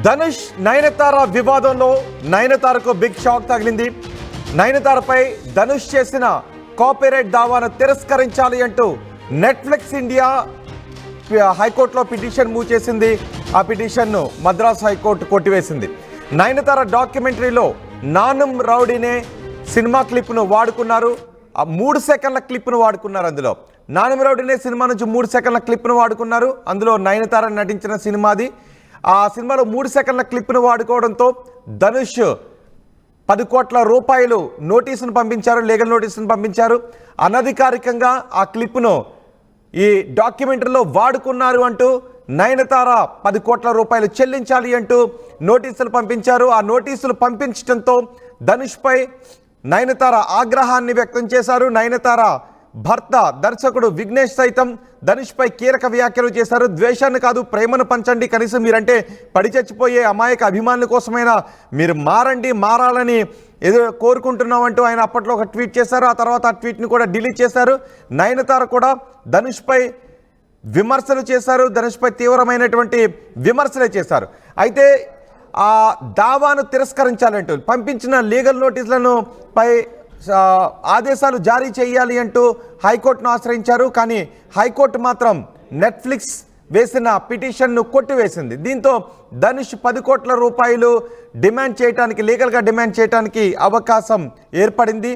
ధనుష్ నయనతార వివాదంలో నయనతారకు big shock తగిలింది. నయనతారపై ధనుష్ చేసిన కాపీరైట్ దావాను తిరస్కరించాలి అంటూ నెట్ఫ్లిక్స్ ఇండియా హైకోర్టులో పిటిషన్ మూవ్ చేసింది. ఆ పిటిషన్ను మద్రాస్ హైకోర్టు కొట్టివేసింది. నయనతార డాక్యుమెంటరీలో నానుం రౌడీనే సినిమా క్లిప్ను వాడుకున్నారు. ఆ 3 సెకండ్ల క్లిప్ను వాడుకున్నారు. అందులో నానుం రౌడీనే సినిమా నుంచి 3 సెకండ్ల క్లిప్ను వాడుకున్నారు. అందులో నయనతార నటించిన సినిమాది. ఆ సినిమాలో 3 సెకండ్ల క్లిప్ను వాడుకోవడంతో ధనుష్ 10 కోట్ల రూపాయలు నోటీసును పంపించారు, లీగల్ నోటీసును పంపించారు. అనధికారికంగా ఆ క్లిప్ను ఈ డాక్యుమెంటరీలో వాడుకున్నారు అంటూ నయనతార 10 కోట్ల రూపాయలు చెల్లించాలి అంటూ నోటీసులు పంపించారు. ఆ నోటీసులు పంపించడంతో ధనుష్పై నయనతార ఆగ్రహాన్ని వ్యక్తం చేశారు. నయనతార భర్త దర్శకుడు విఘ్నేష్ సైతం ధనుష్పై కీలక వ్యాఖ్యలు చేశారు. ద్వేషాన్ని కాదు, ప్రేమను పంచండి, కనీసం మీరంటే పడి చచ్చిపోయే అమాయక అభిమానుల కోసమైనా మీరు మారాలని కోరుకుంటున్నామంటూ ఆయన అప్పట్లో ఒక ట్వీట్ చేశారు. ఆ తర్వాత ఆ ట్వీట్ని కూడా డిలీట్ చేశారు. నయనతార కూడా ధనుష్పై విమర్శలు చేశారు. ధనుష్పై తీవ్రమైనటువంటి విమర్శలే చేశారు. అయితే ఆ దావాను తిరస్కరించాలంటూ పంపించిన లీగల్ నోటీసులను పై ఆదేశాలు జారీ చేయాలి అంటూ హైకోర్టును ఆశ్రయించారు. కానీ హైకోర్టు మాత్రం నెట్ఫ్లిక్స్ వేసిన పిటిషన్ను కొట్టివేసింది. దీంతో ధనుష్ 10 కోట్ల రూపాయలు డిమాండ్ చేయడానికి, లీగల్గా డిమాండ్ చేయడానికి అవకాశం ఏర్పడింది.